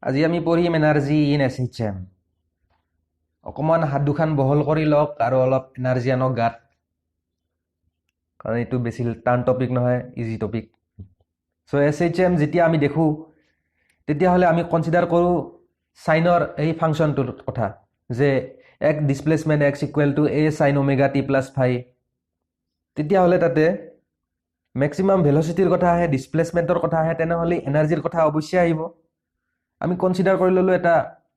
আজি আমি পঢ়িম এনাৰ্জি ইন SHM অকমান হাত দুখান বহল কৰি লওক আৰু অলপ এনাৰ্জি আনক গাত কাৰণ এইটো বেছি টান টপিক নহয় ইজি টপিক সো SHM যেতিয়া আমি দেখো তেতিয়াহ'লে আমি কনসিডাৰ কৰো সাইনৰ এই ফাংচনটোৰ কথা যে এক displacement x equal to a sin omega t plus phi তেতিয়াহ'লে তাতে ম্যাক্সিমাম ভেলোসিটিৰ কথা আহে ডিসপ্লেসমেন্টৰ কথা আহে তেনেহ'লে এনাৰ্জিৰ কথা অৱশ্যই আহিব আমি কনসিডাৰ কৰি ললো এটা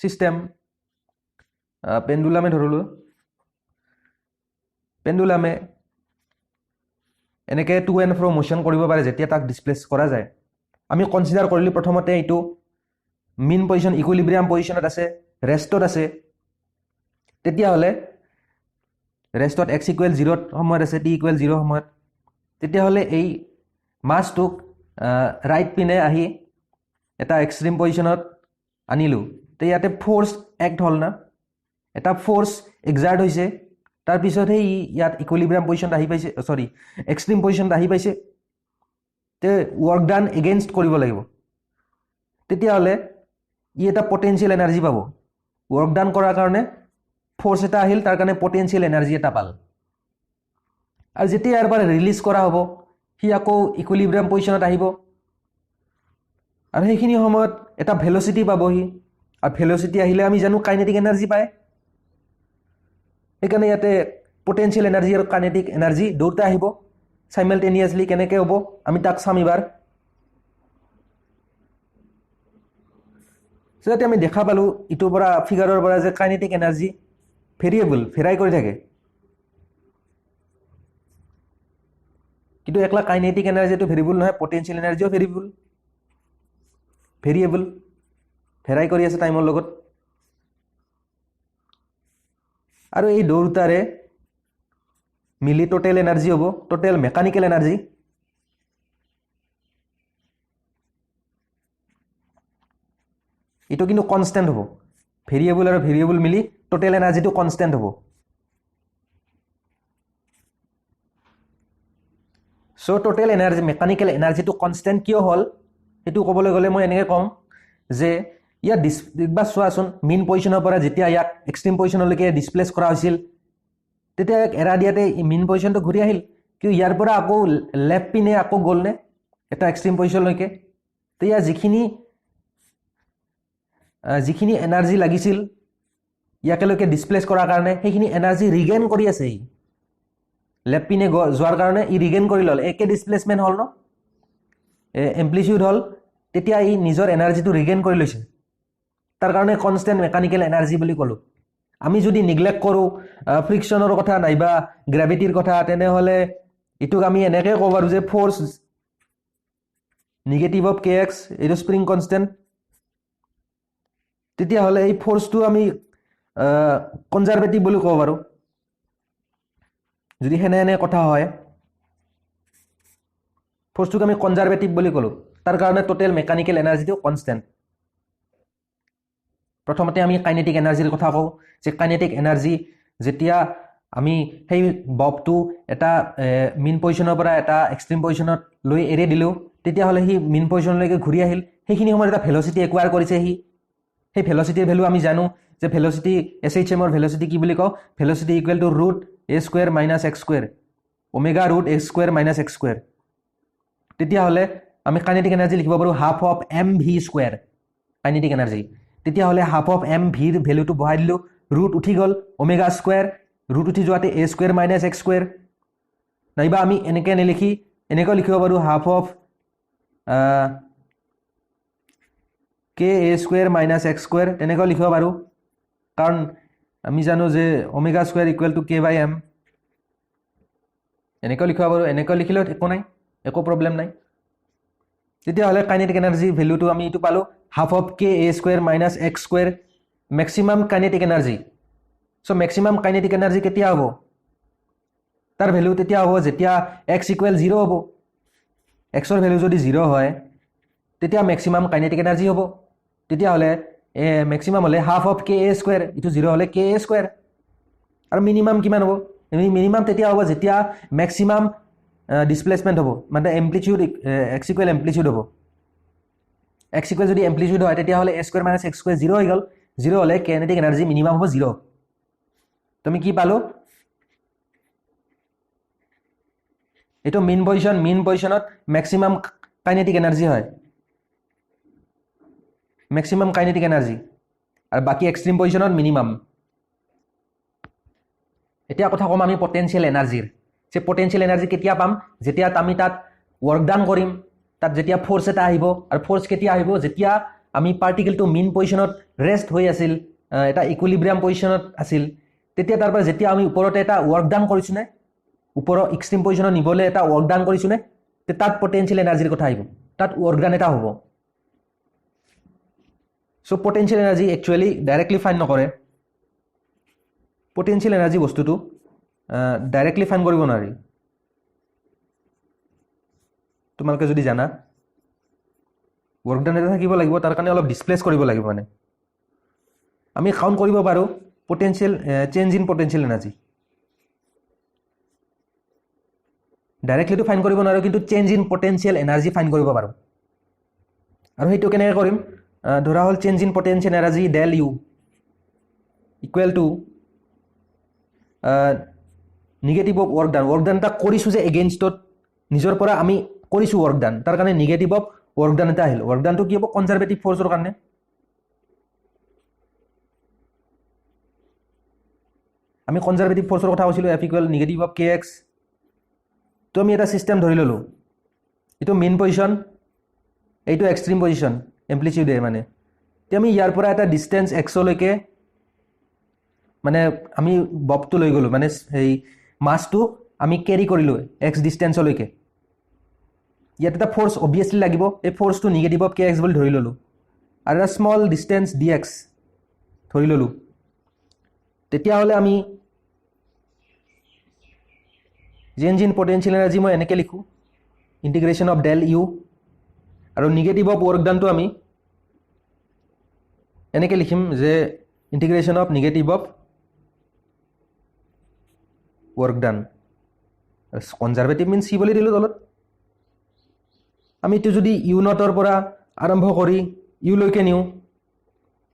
সিস্টেম পেন্ডুলামে ধৰলো পেন্ডুলামে এনেকে টু এণ্ড ফ্ৰ মোশন কৰিব পাৰে যেতিয়া তাক ডিসপ্লেস কৰা যায় আমি কনসিডাৰ কৰিলি প্ৰথমতে এইটো মিন পজিশন ইকুইলিব্ৰিয়াম পজিশনত আছে ৰেষ্টত আছে তেতিয়াহ'লে ৰেষ্টত x ইকুৱেল 0 সময়ত আছে t ইকুৱেল 0 সময়ত তেতিয়াহ'লে এই মাছটোক ৰাইট পিনে আহি এটা এক্সট্ৰিম পজিশনত আনিলো তে ইয়াতে ফোৰ্স এক্ট হল না এটা ফোৰ্স এক্সাৰ্ট হৈছে তাৰ পিছত হে ইয়াত ইকুইলিব্ৰিয়াম পজিশন আহি পাইছে সৰি এক্সট্ৰিম পজিশন আহি পাইছে তে ওয়াৰ্ক ডান এগেইনস্ট কৰিব লাগিব তেতিয়াহ'লে ই এটা পটেনশিয়াল এনাৰ্জি পাব ওয়াৰ্ক ডান কৰাৰ কাৰণে ফোৰ্স এটা আহিল তাৰ কাৰণে পটেনশিয়াল এনাৰ্জি এটা পাল আৰু যেতিয়া ইয়াৰ পৰা ৰিলিজ কৰা হ'ব হি আকৌ ইকুইলিব্ৰিয়াম পজিশনত আহিব আৰু সেইখিনি সময়ত এটা ভেলোসিটি পাবহি আৰু ভেলোসিটি আহিলে আমি জানো কাইনেটিক এনাৰ্জি পায় এখানে ইয়াতে পটেনশিয়াল এনাৰ্জি আৰু কাইনেটিক এনাৰ্জি দুটা আহিব সাইমালটেনিয়াসলি কেনেকৈ হ'ব আমি তাক চাম এবাৰ সেটা আমি দেখা পালো ইটোৰ পৰা ফিগাৰৰ পৰা যে কাইনেটিক এনাৰ্জি ভেৰিয়েবল ভেৰাই কৰি থাকে কিন্তু একলা কাইনেটিক এনাৰ্জিটো ভেৰিয়েবল নহয় পটেনশিয়াল এনাৰ্জিও ভেৰিয়েবল ভেৰাই কৰি আছে টাইমৰ লগত আৰু এই দুটাৰে মিলি টোটাল এনাৰ্জি হ'ব টোটাল মেকানিক্যাল এনাৰ্জি এটো কিন্তু কনস্ট্যান্ট হ'ব ভেৰিয়েবল আৰু ভেৰিয়েবল মিলি টোটাল এনাৰ্জিটো কনস্ট্যান্ট হ'ব সো টোটাল এনাৰ্জি মেকানিক্যাল এনাৰ্জিটো কনস্ট্যান্ট কিয় হল এটো ক'বলৈ গ'লে মই এনেকৈ কম যে ইয়া একবাৰ চোৱাচোন মিন পজিশনৰ পৰা যেতিয়া ইয়াক এক্সট্ৰিম পজিশনলৈকে ডিসপ্লেস কৰা হৈছিল তেতিয়া এৰা দিয়াতে মিন পজিশনটো ঘূৰি আহিল কিয় ইয়াৰ পৰা আকৌ লেফট পিনে আকৌ গ'ল নে এটা এক্সট্ৰিম পজিশনলৈকে তো ইয়া যিখিনি এনাৰ্জি লাগিছিল ইয়াকলৈকে ডিসপ্লেস কৰাৰ কাৰণে সেইখিনি এনাৰ্জি ৰিগেইন কৰি আছে লেফট পিনে যোৱাৰ কাৰণে ই ৰিগেইন কৰি লল একে ডিসপ্লেসমেন্ট হল ন এম্প্লিটিউড হল তেতিয়া ই নিজৰ এনাৰ্জিটো ৰিগেইন কৰি লৈছে তাৰ কাৰণে কনস্ট্যান্ট মেকানিক্যাল এনাৰ্জি বুলি কলো আমি যদি নিগলেক্ট কৰো ফ্ৰিকশনৰ কথা নাইবা গ্ৰেভিটিৰ কথা তেনেহলে ইটোক আমি এনেকৈ ক'ব পাৰো যে ফোৰ্স নেগেটিভ অফ kx এইটো স্প্ৰিং কনস্ট্যান্ট তেতিয়াহ'লে এই ফোৰ্সটো আমি কনজাৰভেটিভ বুলি ক'ব পাৰো যদি হেনে কথা হয় ফোৰ্সটোক আমি কনজাৰভেটিভ বুলি কলো তাৰ কাৰণে টোটাল মেকানিক্যাল এনাৰ্জিটো কনস্ট্যান্ট প্ৰথমতে আমি কাইনেটিক এনাৰ্জিৰ কথা কওঁ যে কাইনেটিক এনাৰ্জি যেতিয়া আমি সেই ববটো এটা মিন পজিশনৰ পৰা এটা এক্সট্ৰিম পজিশনত লৈ এৰি দিলো তেতিয়াহ'লে হি মিন পজিশনলৈকে ঘূৰি আহিল সেইখিনি সময়ত এটা ভেলোসিটি একুৱায়াৰ কৰিছে সেই ভেলোসিটিৰ ভ্যালু আমি জানো যে ভেলোসিটি SHM ৰ ভেলোসিটি কি বুলি কওঁ velocity equal to √a² - x² omega √x² - x²। তেতিয়াহ'লে আমি কাইনেটিক এনাৰ্জি লিখিব পাৰো half of mv² kinetic energy তেতিয়াহ'লে হাফ অফ mv ৰ ভ্যালুটো বহাই দিলো ৰুট উঠি গল ওমেগা² ৰুট উঠি যোৱাতে a² - x² নাইবা আমি এনেকৈ নিলিখি এনেকৈ লিখিব পাৰো হাফ অফ ka² - x² তেনেকৈ লিখিব পাৰো কাৰণ আমি জানো যে ওমেগা² ইকুৱেল টু k/m এনেকৈ লিখিব পাৰো এনেকৈ লিখিলেও একো নাই একো প্ৰবলেম নাই তেতিয়াহ'লে কাইনেটিক এনাৰ্জি ভ্যালুটো আমি ইটো পালো half of ka² - x² maximum kinetic energy so maximum kinetic energy কেতিয়া হ'ব তাৰ ভ্যালু তেতিয়া হ'ব যেতিয়া x ইকুৱেল 0 হ'ব x ৰ ভ্যালু যদি 0 হয় তেতিয়া ম্যাক্সিমাম কাইনেটিক এনাৰ্জি হ'ব তেতিয়াহ'লে ম্যাক্সিমাম হলে হাফ অফ ka² ইটো 0 হলে ka² আৰু মিনিমাম কিমান হ'ব মিনিমাম তেতিয়া হ'ব যেতিয়া ম্যাক্সিমাম ডিসপ্লেসমেন্ট হ'ব মানে এম্প্লিটিউড x ইকুৱেল এম্প্লিটিউড হ'ব এক্স ইকুৱেল যদি এম্প্লিটিউড হয় তেতিয়াহ'লে এ স্কুৱেৰ মাইনাছ এক্স স্কুৱেৰ 0 হৈ গ'ল 0 হ'লে কাইনেটিক এনাৰ্জি মিনিমাম হ'ব 0 তুমি কি পালো এইটো মিন পজিশনত ম্যাক্সিমাম কাইনেটিক এনাৰ্জি হয় ম্যাক্সিমাম কাইনেটিক এনাৰ্জি আৰু বাকি এক্সট্ৰিম পজিশনত মিনিমাম এতিয়া কথা কম আমি পটেনশিয়াল এনাৰ্জিৰ যে পটেনশিয়াল এনাৰ্জি কেতিয়া পাম যেতিয়া আমি তাত ওয়াৰ্ক ডান কৰিম তাত যেতিয়া ফোৰ্স এটা আহিব আৰু ফোৰ্স কেতিয়া আহিব যেতিয়া আমি পাৰ্টিকেলটো মিন পজিশনত ৰেষ্ট হৈ আছিল এটা ইকুইলিব্ৰিয়াম পজিশনত আছিল তেতিয়া তাৰ পৰা যেতিয়া আমি ওপৰতে এটা ওয়াৰ্ক ডান কৰিছো নে ওপৰৰ এক্সট্ৰিম পজিশনত নিবলে এটা ওয়াৰ্ক ডান কৰিছো নে তে তাত পটেনশিয়াল এনাৰ্জিৰ কথা আহিব তাত ওয়াৰ্ক ডান এটা হ'ব so potential energy actually directly fine নকৰে পটেনশিয়াল এনাৰ্জি বস্তুটো ডাইৰেক্টলি ফাইন কৰিব নোৱাৰি তোমালোকে যদি জানা ওয়াৰ্ক ডান এটা থাকিব লাগিব তাৰ কাৰণে অলপ ডিসপ্লেস কৰিব লাগিব মানে আমি কাউন্ট কৰিব পাৰো potential change in potential energy directly তো ফাইন কৰিব নোৱাৰো কিন্তু change in potential energy find কৰিব পাৰো আৰু হেতু কেনেকৈ কৰিম ধৰা হল change in potential energy del u equal to negative of work done এটা কৰিছো যে এগেইনষ্টত নিজৰ পৰা আমি কৰিছো ওয়াৰ্ক ডান তাৰ কাৰণে নিগেটিভ অফ ওয়াৰ্ক ডান এটা আহিল ওয়াৰ্ক ডানটো কি হ'ব কনজাৰভেটিভ ফোৰ্সৰ কাৰণে আমি কনজাৰভেটিভ ফোৰ্সৰ কথা কৈছিলো F equal negative of kx তো আমি এটা সিস্টেম ধৰি ললো এটো মেইন পজিশন এইটো এক্সট্ৰিম পজিশন এম্প্লিটিউড মানে তে আমি ইয়াৰ পৰা এটা ডিসটেন্স x লৈকে মানে আমি ববটো লৈ গলো মানে এই মাসটো আমি ক্যাৰি কৰিলো x ডিসটেন্স লৈকে ইয়াত এটা ফোৰ্স অবভিয়াসলি লাগিব এই ফোৰ্সটো নিগেটিভ অফ kx বুলি ধৰি ললো আৰু এটা স্মল ডিসটেন্স dx ধৰি ললো তেতিয়া হলে আমি চেঞ্জ ইন পটেনশিয়াল এনাৰ্জি মই এনেকৈ লিখো ইন্টিগ্ৰেশন অফ del u আৰু নিগেটিভ অফ ওয়াৰ্ক ডানটো আমি এনেকৈ লিখিম যে integration of negative of work done conservative means c বুলি দিলো তলত আমি এটো যদি u নটৰ পৰা আৰম্ভ কৰি u লৈকে নিও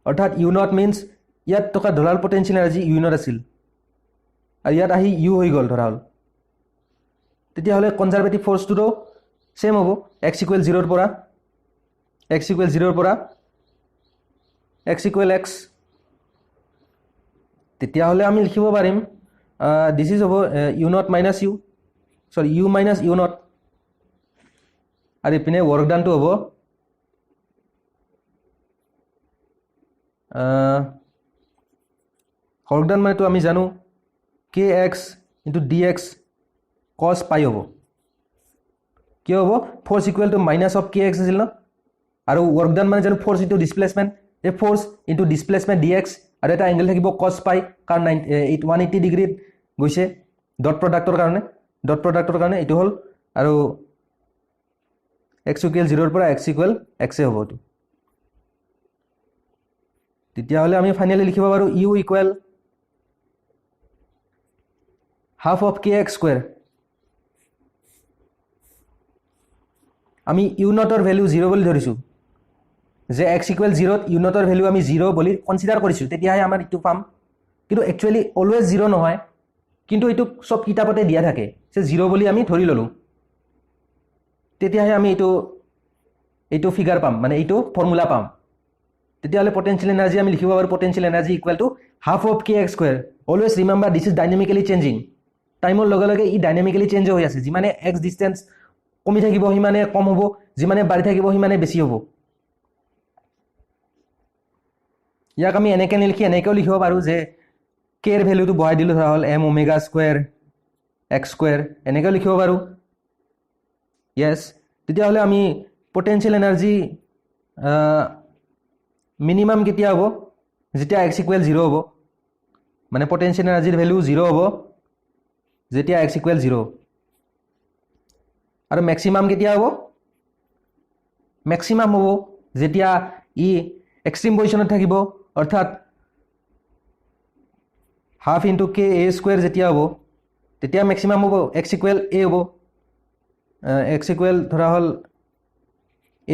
অৰ্থাৎ u নট মিন্স ইয়াত থকা ধৰাল পটেনশিয়াল এনাৰ্জি u নট আছিল আৰু ইয়াত আহি u হৈ গল ধৰাল তেতিয়া হলে কনজাৰভেটিভ ফোৰ্সটো সেম হ'ব x ইকুৱেল 0 ৰ পৰা x ইকুৱেল 0 ৰ পৰা x ইকুৱেল x তেতিয়া হলে আমি লিখিব পাৰিম দিস ইজ হ'ব u নট মাইনাস u সৰি u মাইনাস u নট আৰু ইপিনে ওয়ার্ক ডানটো হ'ব ওয়ার্ক ডান মানে তো আমি জানো kx dx cos pi হ'ব কি হ'ব force equal to minus of kx আছিল ন আৰু ওয়াৰ্ক ডান মানে জানো ফোৰ্স ইনটু ডিসপ্লেসমেন্ট এই ফোৰ্স ইনটু ডিসপ্লেসমেন্ট dx আৰু এটা এংগল থাকিব cos pi কাৰণ 180 ডিগ্ৰীত গৈছে ডট প্ৰডাক্টৰ কাৰণে এটো হল আৰু x ইকুৱেল 0 ৰ পৰা x ইকুৱেল x হ'ব তো তেতিয়া হলে আমি ফাইনালি লিখিব পাৰো u equal half of kx square আমি u নটৰ ভ্যালু 0 বুলি ধৰিছো যে x ইকুৱেল 0 ত u নটৰ ভ্যালু আমি 0 বুলি কনসিডাৰ কৰিছো তেতিয়াহে আমাৰ ইটো পাম কিন্তু একচুয়ালি অলওয়েজ 0 নহয় কিন্তু এটো সব কিতাপতে দিয়া থাকে যে 0 বুলি আমি ধৰি ললো তেতিয়াহে আমি এইটো ফিগাৰ পাম মানে এইটো ফৰ্মুলা পাম তেতিয়াহলে পটেনশিয়াল এনাৰ্জি আমি লিখিব পাৰো potential energy equal to half of kx square always remember this is dynamically changing টাইমৰ লগে লগে ই ডাইনামিক্যালি চেঞ্জ হৈ আছে যিমানে x ডিসটেন্স কমি থাকিব হিমানে কম হ'ব যিমানে বাঢ়ি থাকিব হিমানে বেছি হ'ব ইয়াক আমি এনেকৈ লিখি এনেকৈ লিখিব পাৰো যে k এৰ ভ্যালুটো বহাই দিলো ধৰা হল m omega square x square এনেকৈ লিখিব পাৰো yes তেতিয়া হলে আমি পটেনশিয়াল এনাৰ্জি মিনিমাম কেতিয়া হ'ব যেতিয়া x ইকুৱেল 0 হ'ব মানে পটেনশিয়াল এনাৰ্জিৰ ভ্যালু 0 হ'ব যেতিয়া x ইকুৱেল 0 আৰু ম্যাক্সিমাম কেতিয়া হ'ব ম্যাক্সিমাম হ'ব যেতিয়া ই এক্সট্ৰিম পজিশনত থাকিব অৰ্থাৎ half into k a square যেতিয়া হ'ব তেতিয়া ম্যাক্সিমাম হ'ব x ইকুৱেল a হ'ব x ইকুৱেল ধৰা হল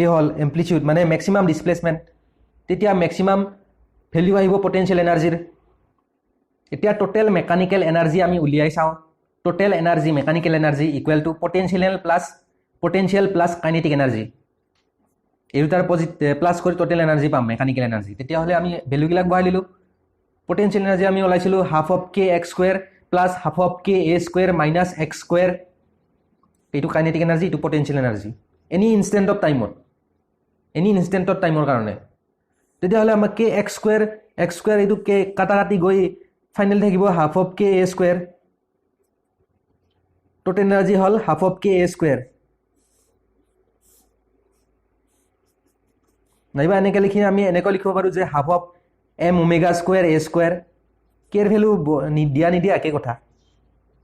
এ হ'ল এম্প্লিটিউড মানে মেক্সিমাম ডিছপ্লেচমেণ্ট তেতিয়া মেক্সিমাম ভেলিউ আহিব পটেনচিয়েল এনাৰ্জিৰ এতিয়া টোটেল মেকানিকেল এনাৰ্জি আমি উলিয়াই চাওঁ total energy mechanical energy equal two potential plus kinetic energy এই দুটাৰ প্লাছ কৰি টোটেল এনাৰ্জি পাম মেকানিকেল এনাৰ্জি তেতিয়াহ'লে আমি ভেলুবিলাক বহাই দিলোঁ পটেনচিয়েল এনাৰ্জি আমি ওলাইছিলোঁ half of K X square plus half of K A square minus x square এইটো কাইনেটিক এনাৰ্জি এইটো potential energy any instant of টাইমৰ কাৰণে তেতিয়াহ'লে আমাৰ কে এক্স স্কুৱেৰ এইটো কে কাটি গৈ ফাইনেল থাকিব half of K A square total energy হ'ল half of K A square নাইবা এনেকৈ লিখি আমি এনেকৈ লিখিব পাৰোঁ যে half of M omega square A square কেৰ ভেলু নিদিয়া একে কথা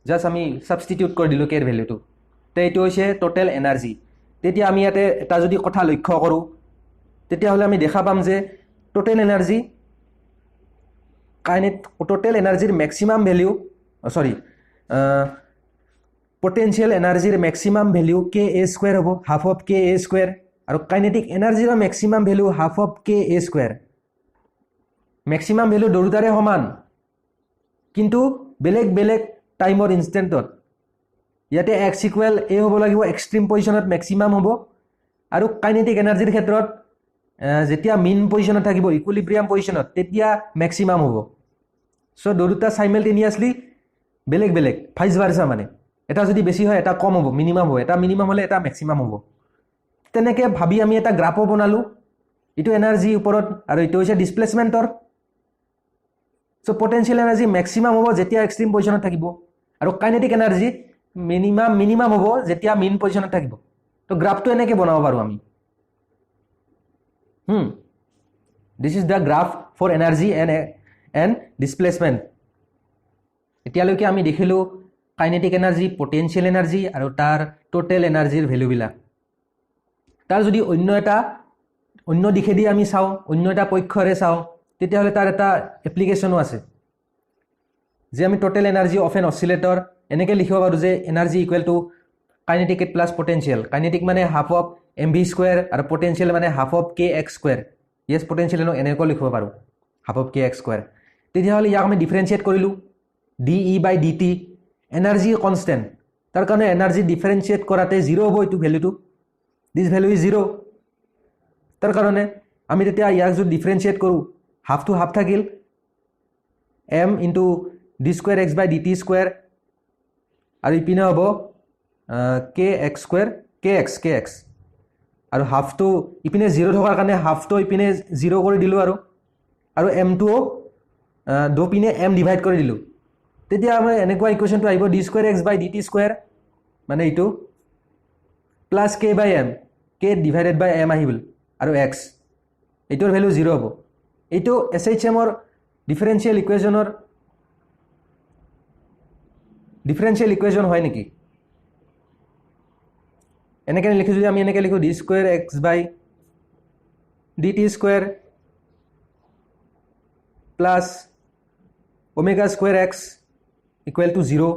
জাষ্ট আমি ছাবষ্টিটিউট কৰি দিলোঁ কেৰ ভেলুটো তো এইটো হৈছে টোটেল এনাৰ্জি তেতিয়া আমি ইয়াতে এটা যদি কথা লক্ষ্য কৰোঁ তেতিয়াহ'লে আমি দেখা পাম যে টোটেল এনাৰ্জিৰ মেক্সিমাম ভেলিউ পটেনচিয়েল এনাৰ্জিৰ maximum value K A square হ'ব half of K A square আৰু কাইনেটিক এনাৰ্জিৰ maximum value half of K A square maximum value দুয়োটাৰে সমান কিন্তু বেলেগ টাইমৰ ইনষ্টেণ্টত ইয়াতে এক্স ইকুৱেল এ হ'ব লাগিব এক্সট্ৰিম পজিশ্যনত মেক্সিমাম হ'ব আৰু কাইনেটিক এনাৰ্জিৰ ক্ষেত্ৰত যেতিয়া মিন পজিশ্যনত থাকিব ইকুইলিব্ৰিয়াম পজিশ্যনত তেতিয়া মেক্সিমাম হ'ব চ' দুয়োটা চাইমেলটেনিয়াছলি বেলেগ ভাইচ ভাৰ্চা মানে এটা যদি বেছি হয় এটা কম হ'ব মিনিমাম হ'ব এটা মিনিমাম হ'লে এটা মেক্সিমাম হ'ব তেনেকৈ ভাবি আমি এটা গ্ৰাফো বনালোঁ এইটো এনাৰ্জিৰ ওপৰত আৰু এইটো হৈছে ডিছপ্লেচমেণ্টৰ চ' পটেনচিয়েল এনাৰ্জি মেক্সিমাম হ'ব যেতিয়া এক্সট্ৰিম পজিশ্যনত থাকিব আৰু কাইনেটিক এনাৰ্জি মিনিমাম হ'ব যেতিয়া মিন পজিশ্যনত থাকিব তো গ্ৰাফটো এনেকৈ বনাব পাৰোঁ আমি this is the graph for energy and displacement এতিয়ালৈকে আমি দেখিলোঁ কাইনেটিক এনাৰ্জি পটেনচিয়েল এনাৰ্জি আৰু তাৰ টোটেল এনাৰ্জিৰ ভেলুবিলাক তাৰ যদি অন্য দিশেদি আমি চাওঁ অন্য এটা পক্ষৰে চাওঁ তেতিয়াহ'লে তাৰ এটা এপ্লিকেশ্যনো আছে যে আমি total energy of an oscillator এনেকৈ লিখিব পাৰোঁ যে energy equal to kinetic plus potential kinetic মানে half of M V square আৰু পটেনচিয়েল মানে half of K X square yes potential এনেকৈ লিখিব পাৰোঁ half of K X square তেতিয়াহ'লে ইয়াক আমি ডিফাৰেঞ্চিয়েট কৰিলোঁ D E by D T energy constant তাৰ কাৰণে এনাৰ্জি ডিফাৰেঞ্চিয়েট কৰাতে 0 হ'ব এইটো ভেলুটো দিছ ভেলু ইজ 0 তাৰ কাৰণে আমি তেতিয়া ইয়াক যদি ডিফাৰেঞ্চিয়েট কৰোঁ হাফ টু হাফ থাকিল M into D square x by D T square আৰু ইপিনে হ'ব K X square K X আৰু হাফটো ইপিনে 0 থকাৰ কাৰণে হাফটো ইপিনে 0 কৰি দিলোঁ আৰু এমটোও দুপিনে এম ডিভাইড কৰি দিলোঁ তেতিয়া আমাৰ এনেকুৱা ইকুৱেশ্যনটো আহিব D square x by D T square মানে এইটো প্লাছ কে বাই এম কে ডিভাইডেড বাই এম আহিল আৰু এক্স এইটোৰ ভেলু 0 হ'ব এইটো এছ এইচ এমৰ ডিফাৰেঞ্চিয়েল ইকুৱেশ্যন হয় নেকি এনেকৈ লিখোঁ যদি আমি এনেকৈ লিখোঁ d square x by D T square plus omega square x equal to 0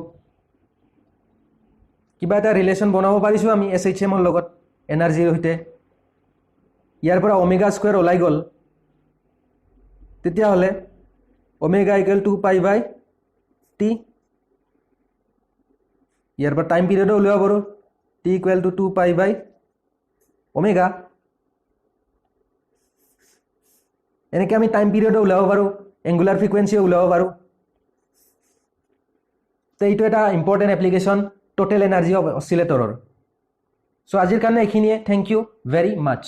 কিবা এটা ৰিলেশ্যন বনাব পাৰিছোঁ আমি এছ এইচ এমৰ লগত এনাৰ্জিৰ সৈতে ইয়াৰ পৰা ওমেগা স্কুৱেৰ ওলাই গ'ল তেতিয়াহ'লে omega equal to pi by T ইয়াৰ পৰা টাইম পিৰিয়ডো উলিয়াব পাৰোঁ T equal to 2 pi by omega এনেকৈ আমি টাইম পিৰিয়ডো ওলাব পাৰোঁ এংগুলাৰ ফ্ৰিকুৱেঞ্চিও ওলাব পাৰোঁ তো এইটো এটা important application total energy of অচিলেটৰৰ চ' আজিৰ কাৰণে এইখিনিয়ে থেংক ইউ ভেৰি মাছ